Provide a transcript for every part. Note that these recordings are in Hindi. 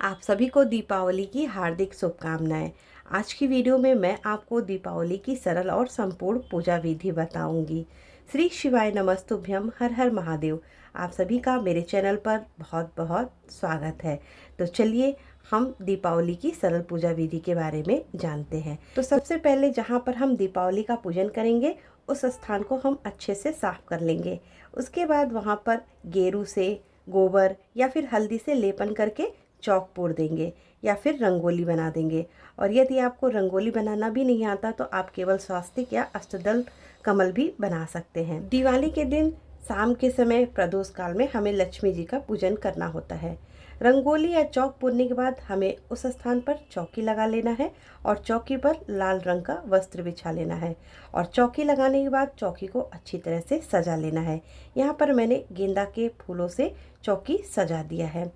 आप सभी को दीपावली की हार्दिक शुभकामनाएं। आज की वीडियो में मैं आपको दीपावली की सरल और संपूर्ण पूजा विधि बताऊंगी। श्री शिवाय नमस्तुभ्यम, हर हर महादेव। आप सभी का मेरे चैनल पर बहुत बहुत स्वागत है। तो चलिए हम दीपावली की सरल पूजा विधि के बारे में जानते हैं। तो सबसे पहले जहाँ पर हम दीपावली का पूजन करेंगे उस स्थान को हम अच्छे से साफ कर लेंगे। उसके बाद वहाँ पर गेरू से, गोबर या फिर हल्दी से लेपन करके चौक पोड़ देंगे या फिर रंगोली बना देंगे। और यदि आपको रंगोली बनाना भी नहीं आता तो आप केवल स्वास्तिक या अष्टदल कमल भी बना सकते हैं। दिवाली के दिन शाम के समय प्रदोष काल में हमें लक्ष्मी जी का पूजन करना होता है। रंगोली या चौक पूरने के बाद हमें उस स्थान पर चौकी लगा लेना है और चौकी पर लाल रंग का वस्त्र बिछा लेना है और चौकी लगाने के बाद चौकी को अच्छी तरह से सजा लेना है। यहाँ पर मैंने गेंदा के फूलों से चौकी सजा दिया है।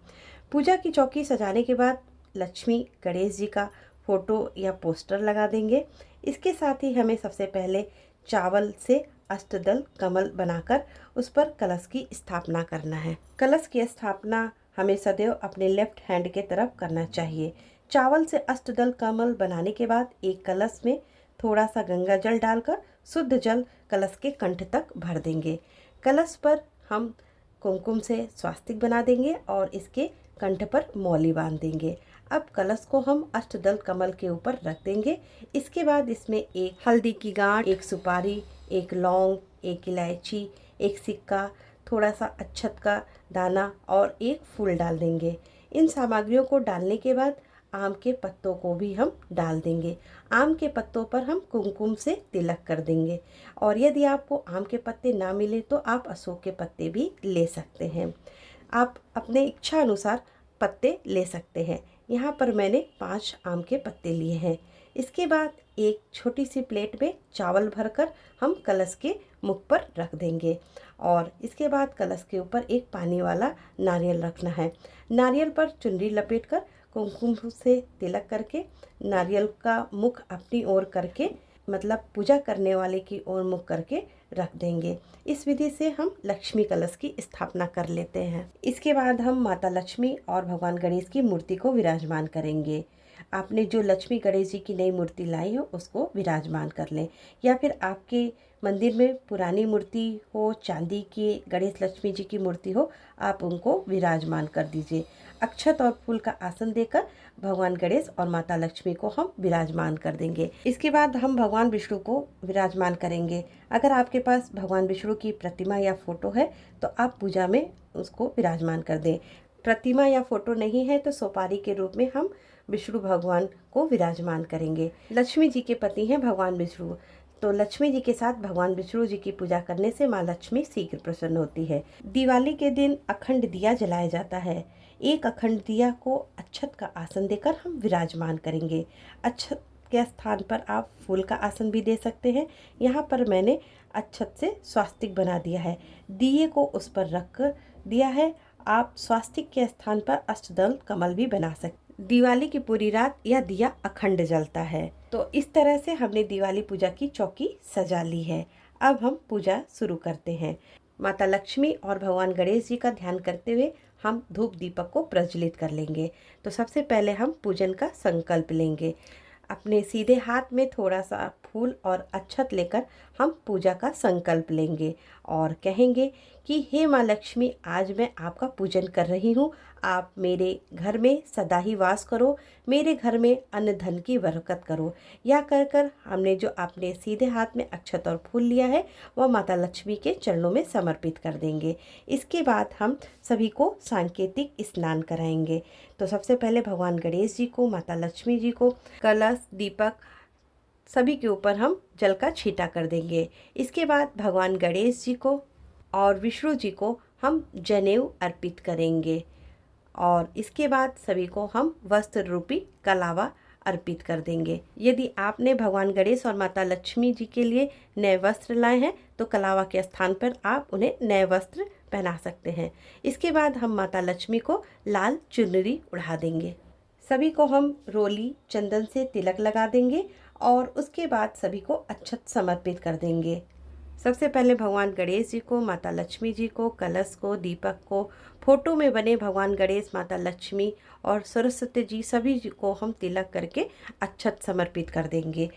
पूजा की चौकी सजाने के बाद लक्ष्मी गणेश जी का फोटो या पोस्टर लगा देंगे। इसके साथ ही हमें सबसे पहले चावल से अष्टदल कमल बनाकर उस पर कलश की स्थापना करना है। कलश की स्थापना हमें सदैव अपने लेफ्ट हैंड के तरफ करना चाहिए। चावल से अष्टदल कमल बनाने के बाद एक कलश में थोड़ा सा गंगा जल डालकर शुद्ध जल कलश के कंठ तक भर देंगे। कलश पर हम कुमकुम से स्वास्तिक बना देंगे और इसके कंठ पर मौली बांध देंगे। अब कलश को हम अष्टदल कमल के ऊपर रख देंगे। इसके बाद इसमें एक हल्दी की गांठ, एक सुपारी, एक लौंग, एक इलायची, एक सिक्का, थोड़ा सा अक्षत का दाना और एक फूल डाल देंगे। इन सामग्रियों को डालने के बाद आम के पत्तों को भी हम डाल देंगे। आम के पत्तों पर हम कुमकुम से तिलक कर देंगे और यदि आपको आम के पत्ते ना मिले तो आप अशोक के पत्ते भी ले सकते हैं। आप अपने इच्छा अनुसार पत्ते ले सकते हैं। यहाँ पर मैंने 5 आम के पत्ते लिए हैं। इसके बाद एक छोटी सी प्लेट में चावल भरकर हम कलश के मुख पर रख देंगे और इसके बाद कलश के ऊपर एक पानी वाला नारियल रखना है। नारियल पर चुनरी लपेटकर कुमकुम से तिलक करके नारियल का मुख अपनी ओर करके, मतलब पूजा करने वाले की ओर मुख करके रख देंगे। इस विधि से हम लक्ष्मी कलश की स्थापना कर लेते हैं। इसके बाद हम माता लक्ष्मी और भगवान गणेश की मूर्ति को विराजमान करेंगे। आपने जो लक्ष्मी गणेश जी की नई मूर्ति लाई हो उसको विराजमान कर लें या फिर आपके मंदिर में पुरानी मूर्ति हो, चांदी की गणेश लक्ष्मी जी की मूर्ति हो, आप उनको विराजमान कर दीजिए। अक्षत और फूल का आसन देकर भगवान गणेश और माता लक्ष्मी को हम विराजमान कर देंगे। इसके बाद हम भगवान विष्णु को विराजमान करेंगे। अगर आपके पास भगवान विष्णु की प्रतिमा या फोटो है तो आप पूजा में उसको विराजमान कर दें। प्रतिमा या फोटो नहीं है तो सुपारी के रूप में हम विष्णु भगवान को विराजमान करेंगे। लक्ष्मी जी के पति हैं भगवान विष्णु, तो लक्ष्मी जी के साथ भगवान विष्णु जी की पूजा करने से माँ लक्ष्मी शीघ्र प्रसन्न होती है। दिवाली के दिन अखंड दिया जलाया जाता है। एक अखंड दिया को अक्षत का आसन देकर हम विराजमान करेंगे। अक्षत के स्थान पर आप फूल का आसन भी दे सकते हैं। यहाँ पर मैंने अक्षत से स्वास्तिक बना दिया है। दिए को उस पर रख दिया है। आप स्वास्तिक के स्थान पर अष्टदल कमल भी बना सकते। दिवाली की पूरी रात यह दिया अखंड जलता है। तो इस तरह से हमने दिवाली पूजा की चौकी सजा ली है। अब हम पूजा शुरू करते हैं। माता लक्ष्मी और भगवान गणेश जी का ध्यान करते हुए हम धूप दीपक को प्रज्वलित कर लेंगे। तो सबसे पहले हम पूजन का संकल्प लेंगे। अपने सीधे हाथ में थोड़ा सा फूल और अक्षत लेकर हम पूजा का संकल्प लेंगे और कहेंगे कि हे माँ लक्ष्मी, आज मैं आपका पूजन कर रही हूँ। आप मेरे घर में सदा ही वास करो, मेरे घर में अन्न धन की बरकत करो। या कर कर हमने जो अपने सीधे हाथ में अक्षत और फूल लिया है वह माता लक्ष्मी के चरणों में समर्पित कर देंगे। इसके बाद हम सभी को सांकेतिक स्नान कराएंगे। तो सबसे पहले भगवान गणेश जी को, माता लक्ष्मी जी को, कलश, दीपक सभी के ऊपर हम जल का छींटा कर देंगे। इसके बाद भगवान गणेश जी को और विष्णु जी को हम जनेऊ अर्पित करेंगे और इसके बाद सभी को हम वस्त्र रूपी कलावा अर्पित कर देंगे। यदि आपने भगवान गणेश और माता लक्ष्मी जी के लिए नए वस्त्र लाए हैं तो कलावा के स्थान पर आप उन्हें नए वस्त्र पहना सकते हैं। इसके बाद हम माता लक्ष्मी को लाल चुनरी उड़ा देंगे। सभी को हम रोली चंदन से तिलक लगा देंगे और उसके बाद सभी को अक्षत समर्पित कर देंगे। सबसे पहले भगवान गणेश जी को, माता लक्ष्मी जी को, कलश को, दीपक को, फोटो में बने भगवान गणेश, माता लक्ष्मी और सरस्वती जी सभी को हम तिलक करके अक्षत समर्पित कर देंगे।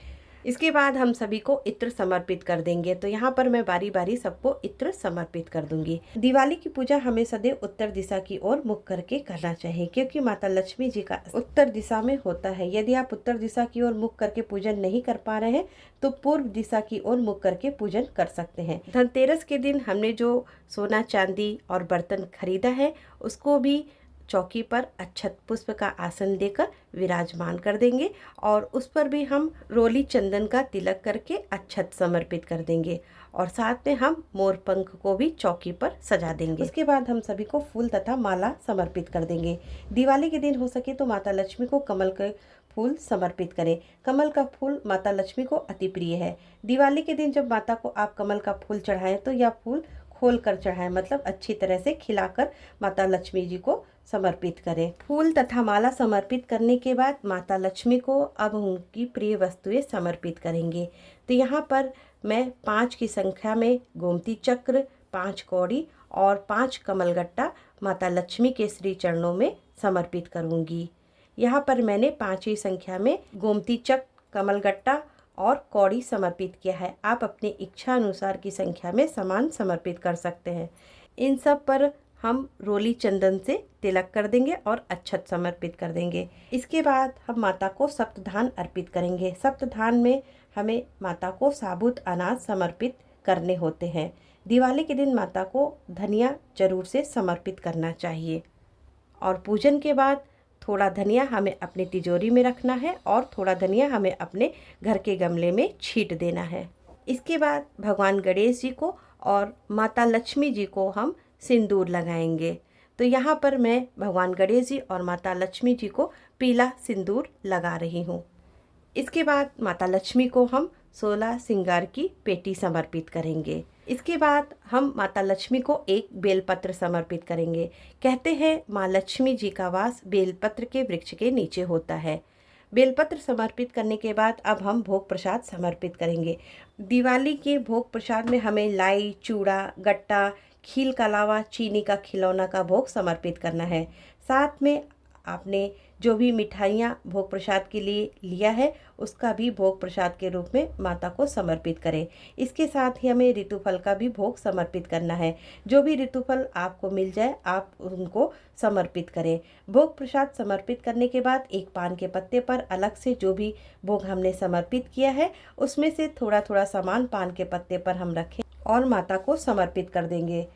इसके बाद हम सभी को इत्र समर्पित कर देंगे। तो यहाँ पर मैं बारी बारी सबको इत्र समर्पित कर दूंगी। दिवाली की पूजा हमें सदैव उत्तर दिशा की ओर मुख करके करना चाहिए, क्योंकि माता लक्ष्मी जी का उत्तर दिशा में होता है। यदि आप उत्तर दिशा की ओर मुख करके पूजन नहीं कर पा रहे हैं तो पूर्व दिशा की ओर मुख करके पूजन कर सकते हैं। धनतेरस के दिन हमने जो सोना चांदी और बर्तन खरीदा है उसको भी चौकी पर अक्षत पुष्प का आसन देकर विराजमान कर देंगे और उस पर भी हम रोली चंदन का तिलक करके अक्षत समर्पित कर देंगे और साथ में हम मोर पंख को भी चौकी पर सजा देंगे। उसके बाद हम सभी को फूल तथा माला समर्पित कर देंगे। दिवाली के दिन हो सके तो माता लक्ष्मी को कमल के फूल समर्पित करें। कमल का फूल माता लक्ष्मी को अति प्रिय है। दिवाली के दिन जब माता को आप कमल का फूल चढ़ाएं तो यह फूल खोल कर चढ़ाएं, मतलब अच्छी तरह से खिलाकर माता लक्ष्मी जी को समर्पित करें। फूल तथा माला समर्पित करने के बाद माता लक्ष्मी को अब उनकी प्रिय वस्तुएं समर्पित करेंगे। तो यहाँ पर मैं 5 की संख्या में गोमती चक्र, 5 कौड़ी और 5 कमलगट्टा माता लक्ष्मी के श्री चरणों में समर्पित करूँगी। यहाँ पर मैंने 5वीं संख्या में गोमती चक्र, कमलगट्टा और कौड़ी समर्पित किया है। आप अपनी इच्छा अनुसार की संख्या में सामान समर्पित कर सकते हैं। इन सब पर हम रोली चंदन से तिलक कर देंगे और अक्षत समर्पित कर देंगे। इसके बाद हम माता को सप्तधान अर्पित करेंगे। सप्तधान में हमें माता को साबुत अनाज समर्पित करने होते हैं। दिवाली के दिन माता को धनिया जरूर से समर्पित करना चाहिए और पूजन के बाद थोड़ा धनिया हमें अपनी तिजोरी में रखना है और थोड़ा धनिया हमें अपने घर के गमले में छींट देना है। इसके बाद भगवान गणेश जी को और माता लक्ष्मी जी को हम सिंदूर लगाएंगे। तो यहाँ पर मैं भगवान गणेश जी और माता लक्ष्मी जी को पीला सिंदूर लगा रही हूँ। इसके बाद माता लक्ष्मी को हम 16 श्रृंगार की पेटी समर्पित करेंगे। इसके बाद हम माता लक्ष्मी को एक बेलपत्र समर्पित करेंगे। कहते हैं माँ लक्ष्मी जी का वास बेलपत्र के वृक्ष के नीचे होता है। बेलपत्र समर्पित करने के बाद अब हम भोग प्रसाद समर्पित करेंगे। दिवाली के भोग प्रसाद में हमें लाई, चूड़ा, गट्टा, खील के अलावा चीनी का खिलौना का भोग समर्पित करना है। साथ में आपने जो भी मिठाइयाँ भोग प्रसाद के लिए लिया है उसका भी भोग प्रसाद के रूप में माता को समर्पित करें। इसके साथ ही हमें ऋतुफल का भी भोग समर्पित करना है। जो भी ऋतुफल आपको मिल जाए आप उनको समर्पित करें। भोग प्रसाद समर्पित करने के बाद एक पान के पत्ते पर अलग से जो भी भोग हमने समर्पित किया है उसमें से थोड़ा थोड़ा सामान पान के पत्ते पर हम रखें और माता को समर्पित कर देंगे।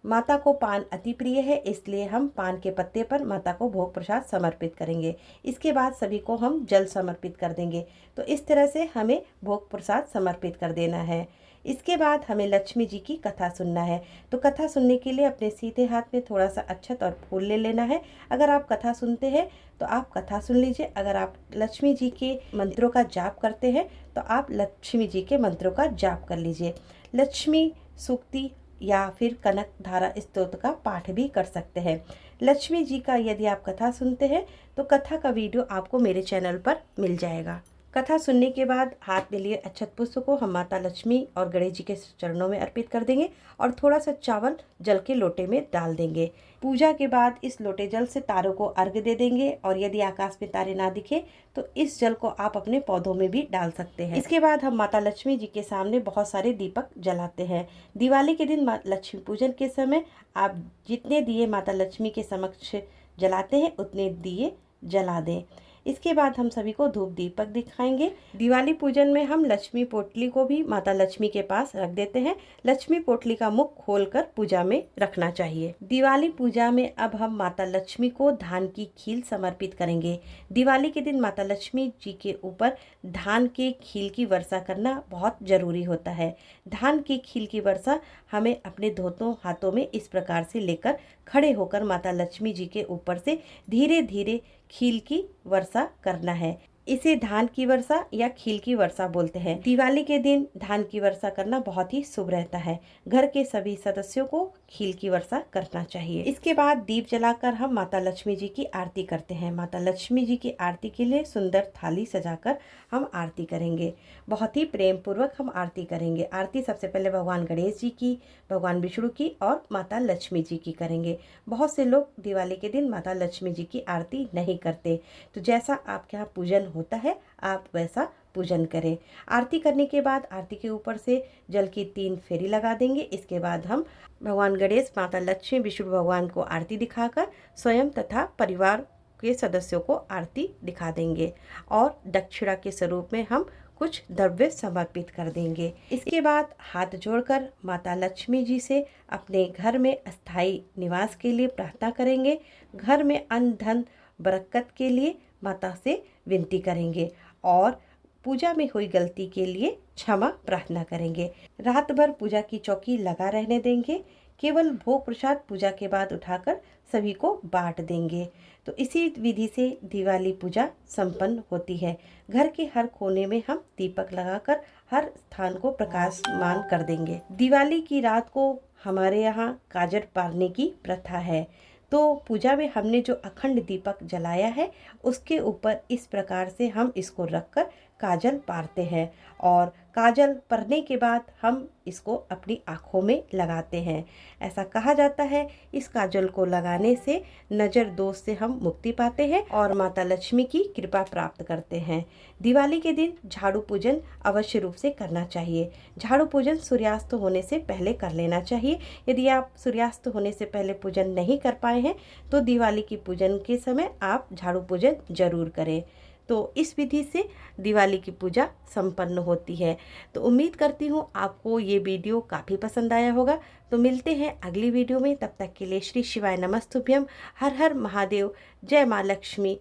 माता को पान अति प्रिय है, इसलिए हम पान के पत्ते पर माता को भोग प्रसाद समर्पित करेंगे। इसके बाद सभी को हम जल समर्पित कर देंगे। तो इस तरह से हमें भोग प्रसाद समर्पित कर देना है। इसके बाद हमें लक्ष्मी जी की कथा सुनना है। तो कथा सुनने के लिए अपने सीधे हाथ में थोड़ा सा अक्षत और फूल ले लेना है। अगर आप कथा सुनते हैं तो आप कथा सुन लीजिए। अगर आप लक्ष्मी जी के मंत्रों का जाप करते हैं तो आप लक्ष्मी जी के मंत्रों का जाप कर लीजिए। लक्ष्मी सूक्ति या फिर कनक धारा स्तोत्र का पाठ भी कर सकते हैं। लक्ष्मी जी का यदि आप कथा सुनते हैं तो कथा का वीडियो आपको मेरे चैनल पर मिल जाएगा। कथा सुनने के बाद हाथ में लिए अक्षत पुष्प को हम माता लक्ष्मी और गणेश जी के चरणों में अर्पित कर देंगे और थोड़ा सा चावल जल के लोटे में डाल देंगे। पूजा के बाद इस लोटे जल से तारों को अर्घ्य दे देंगे और यदि आकाश में तारे ना दिखे तो इस जल को आप अपने पौधों में भी डाल सकते हैं। इसके बाद हम माता लक्ष्मी जी के सामने बहुत सारे दीपक जलाते हैं। दिवाली के दिन लक्ष्मी पूजन के समय आप जितने दिए माता लक्ष्मी के समक्ष जलाते हैं उतने दिए जला दें। इसके बाद हम सभी को धूप दीपक दिखाएंगे। दिवाली पूजन में हम लक्ष्मी पोटली को भी माता लक्ष्मी के पास रख देते हैं। लक्ष्मी पोटली का मुख खोलकर पूजा में रखना चाहिए। दिवाली पूजा में अब हम माता लक्ष्मी को धान की खील समर्पित करेंगे। दिवाली के दिन माता लक्ष्मी जी के ऊपर धान के खील की वर्षा करना बहुत जरूरी होता है। धान की खील की वर्षा हमें अपने दोनों हाथों में इस प्रकार से लेकर खड़े होकर माता लक्ष्मी जी के ऊपर से धीरे धीरे खील की वर्षा करना है। इसे धान की वर्षा या खील की वर्षा बोलते हैं। दिवाली के दिन धान की वर्षा करना बहुत ही शुभ रहता है। घर के सभी सदस्यों को खील की वर्षा करना चाहिए। इसके बाद दीप जलाकर हम माता लक्ष्मी जी की आरती करते हैं। माता लक्ष्मी जी की आरती के लिए सुंदर थाली सजाकर हम आरती करेंगे। बहुत ही प्रेम पूर्वक हम आरती करेंगे। आरती सबसे पहले भगवान गणेश जी की, भगवान विष्णु की और माता लक्ष्मी जी की करेंगे। बहुत से लोग दिवाली के दिन माता लक्ष्मी जी की आरती नहीं करते, तो जैसा आपके यहाँ पूजन होता है आप वैसा पूजन करें। आरती करने के बाद आरती के ऊपर से जल की 3 फेरी लगा देंगे। इसके बाद हम भगवान गणेश, माता लक्ष्मी, विष्णु भगवान को आरती दिखाकर स्वयं तथा परिवार के सदस्यों को आरती दिखा देंगे और दक्षिणा के स्वरूप में हम कुछ द्रव्य समर्पित कर देंगे। इसके बाद हाथ जोड़कर माता लक्ष्मी जी से अपने घर में अस्थायी निवास के लिए प्रार्थना करेंगे। घर में अन्न धन बरकत के लिए माता से विनती करेंगे और पूजा में हुई गलती के लिए क्षमा प्रार्थना करेंगे। रात भर पूजा की चौकी लगा रहने देंगे। केवल भोग प्रसाद पूजा के बाद उठाकर सभी को बांट देंगे। तो इसी विधि से दिवाली पूजा संपन्न होती है। घर के हर कोने में हम दीपक लगाकर हर स्थान को प्रकाशमान कर देंगे। दिवाली की रात को हमारे यहाँ काजर पारने की प्रथा है। तो पूजा में हमने जो अखंड दीपक जलाया है उसके ऊपर इस प्रकार से हम इसको रखकर काजल पारते हैं और काजल पड़ने के बाद हम इसको अपनी आँखों में लगाते हैं। ऐसा कहा जाता है इस काजल को लगाने से नज़र दोष से हम मुक्ति पाते हैं और माता लक्ष्मी की कृपा प्राप्त करते हैं। दिवाली के दिन झाड़ू पूजन अवश्य रूप से करना चाहिए। झाड़ू पूजन सूर्यास्त होने से पहले कर लेना चाहिए। यदि आप सूर्यास्त होने से पहले पूजन नहीं कर पाए हैं तो दिवाली की पूजन के समय आप झाड़ू पूजन जरूर करें। तो इस विधि से दिवाली की पूजा संपन्न होती है। तो उम्मीद करती हूँ आपको ये वीडियो काफ़ी पसंद आया होगा। तो मिलते हैं अगली वीडियो में, तब तक के लिए श्री शिवाय नमस्तुभ्यम। हर हर महादेव। जय माँ लक्ष्मी।